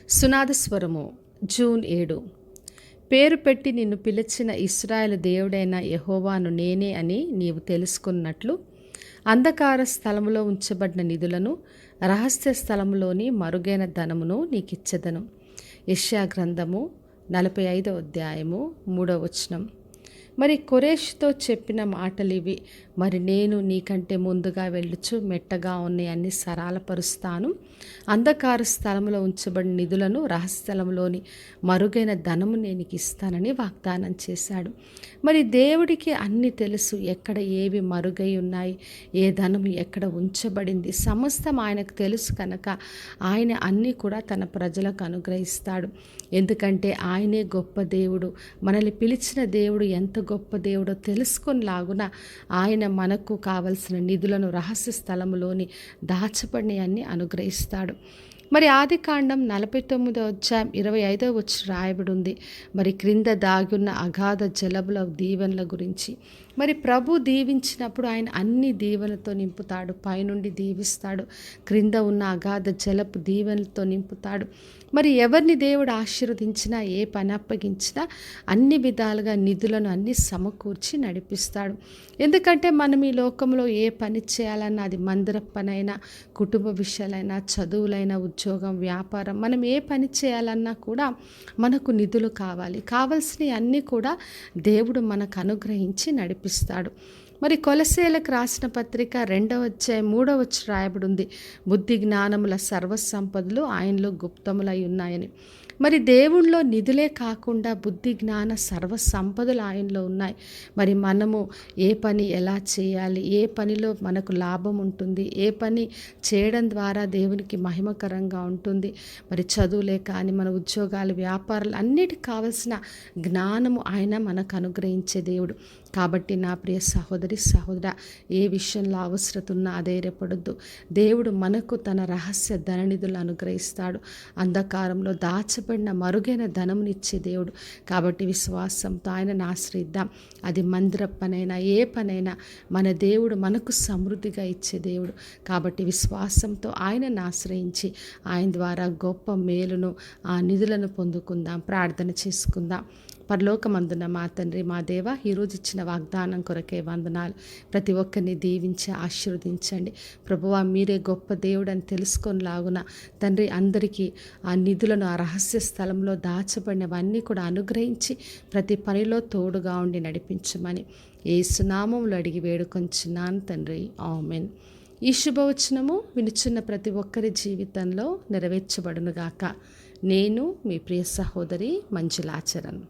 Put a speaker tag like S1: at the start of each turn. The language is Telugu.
S1: సునాదస్వరము జూన్ 7. పేరు పెట్టి నిన్ను పిలిచిన ఇశ్రాయేలు దేవుడైన యెహోవాను నేనే అని నీవు తెలుసుకున్నట్లు అంధకార స్థలములో ఉంచబడిన నిధులను రహస్య స్థలములోని మరుగైన ధనమును నీకిచ్చెదను. యెషయా గ్రంథము 45వ అధ్యాయము 3వ వచనం. మరి కొరేషుతో చెప్పిన మాటలు ఇవి. మరి నేను నీకంటే ముందుగా వెళ్ళుచు మెట్టగా ఉన్నాయి అన్ని సరళపరుస్తాను. అంధకార స్థలంలో ఉంచబడిన నిధులను రహస్యస్థలంలోని మరుగైన ధనము నేను ఇస్తానని వాగ్దానం చేశాడు. మరి దేవుడికి అన్ని తెలుసు, ఎక్కడ ఏవి మరుగై ఉన్నాయి, ఏ ధనము ఎక్కడ ఉంచబడింది, సమస్తం ఆయనకు తెలుసు కనుక ఆయన అన్నీ కూడా తన ప్రజలకు అనుగ్రహిస్తాడు. ఎందుకంటే ఆయనే గొప్ప దేవుడు. మనల్ని పిలిచిన దేవుడు ఎంత గొప్ప దేవుడో తెలుసుకొనిలాగున ఆయన మనకు కావలసిన నిధులను రహస్య స్థలములోని దాచబడినవన్నీ అనుగ్రహిస్తాడు. మరి ఆదికాండం 49వ అధ్యాయం 25వ వచనం రాయబడి ఉంది. మరి క్రింద దాగున్న అగాధ జలముల దీవెనల గురించి. మరి ప్రభు దీవించినప్పుడు ఆయన అన్ని దీవెనలతో నింపుతాడు. పైనుండి దీవిస్తాడు, క్రింద ఉన్న అగాధ జలపు దీవెనలతో నింపుతాడు. మరి ఎవరిని దేవుడు ఆశీర్వదించినా, ఏ పని అప్పగించినా అన్ని విధాలుగా నిధులను అన్ని సమకూర్చి నడిపిస్తాడు. ఎందుకంటే మనం ఈ లోకంలో ఏ పని చేయాలన్నా, అది మందిర పనైనా, కుటుంబ విషయాలైనా, చదువులైనా, ఉద్యోగం, వ్యాపారం, మనం ఏ పని చేయాలన్నా కూడా మనకు నిధులు కావాలి. కావలసినవి అన్నీ కూడా దేవుడు మనకు అనుగ్రహించి నడిపిస్తాడు. మరి కొలస్సీయులకు రాసిన పత్రిక 2వ అధ్యాయం 3వ వచనం రాయబడి ఉంది. బుద్ధి జ్ఞానముల సర్వసంపదలు ఆయనలో గుప్తములై ఉన్నాయని. మరి దేవుళ్ళో నిధులే కాకుండా బుద్ధి జ్ఞాన సర్వ సంపదలు ఆయనలో ఉన్నాయి. మరి మనము ఏ పని ఎలా చేయాలి, ఏ పనిలో మనకు లాభం ఉంటుంది, ఏ పని చేయడం ద్వారా దేవునికి మహిమకరంగా ఉంటుంది, మరి చదువులే కానీ మన ఉద్యోగాలు, వ్యాపారాలు అన్నిటికి కావలసిన జ్ఞానము ఆయన మనకు అనుగ్రహించే దేవుడు. కాబట్టి నా ప్రియ సహోదరి సహోదర, ఏ విషయంలో అవసరత ఉన్నా అధైర్యపడొద్దు. దేవుడు మనకు తన రహస్య ధననిధులు అనుగ్రహిస్తాడు. అంధకారంలో దాచబడిన మరుగైన ధనమునిచ్చే దేవుడు. కాబట్టి విశ్వాసంతో ఆయనను ఆశ్రయిద్దాం. అది మందిర పనైనా, ఏ పనైనా మన దేవుడు మనకు సమృద్ధిగా ఇచ్చే దేవుడు. కాబట్టి విశ్వాసంతో ఆయనను ఆశ్రయించి ఆయన ద్వారా గొప్ప మేలును, ఆ నిధులను పొందుకుందాం. ప్రార్థన చేసుకుందాం. పరలోకమందున మా తండ్రి, మా దేవ, ఈరోజు ఇచ్చిన వాగ్దానం కొరకే వందనాలు. ప్రతి ఒక్కరిని దీవించి ఆశీర్వదించండి ప్రభువా. మీరే గొప్ప దేవుడని తెలుసుకొనిలాగున తండ్రి అందరికీ ఆ నిధులను ఆ రహస్య స్థలంలో దాచబడినవన్నీ కూడా అనుగ్రహించి ప్రతి పనిలో తోడుగా ఉండి నడిపించమని యేసు నామములో అడిగి వేడుకొంచున్నాను తండ్రి, ఆమేన్. ఈ శుభవచనము వినుచున్న ప్రతి ఒక్కరి జీవితంలో నెరవేర్చబడునుగాక. నేను మీ ప్రియ సహోదరి మంజులాచరణ్.